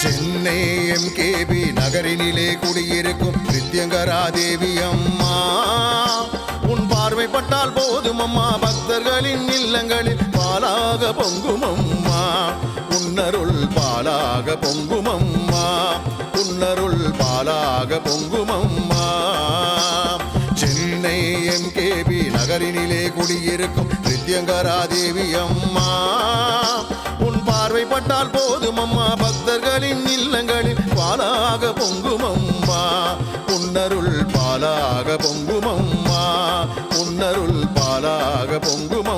Chennai MKB நகரினிலே குடியிருக்கும் நித்யங்கரா தேவி அம்மா, உன் பார்வைப்பட்டால் போதும் அம்மா, பக்தர்களின் இல்லங்களில் பாலாக பொங்கும் அம்மா, உன்னருள் பாலாக பொங்கும் அம்மா, உன்னருள் பாலாக பொங்கும் அம்மா. சென்னை எம்கேபி நகரினிலே குடியிருக்கும் நித்யங்கரா தேவி அம்மா, உன் பார்வைப்பட்டால் போதும் அம்மா, பக்தர்களின் இல்லங்களில் பாலாக பொங்கும் அம்மா, உன்னருள் பாலாக பொங்கும் அம்மா, உன்னருள் பாலாக பொங்கும்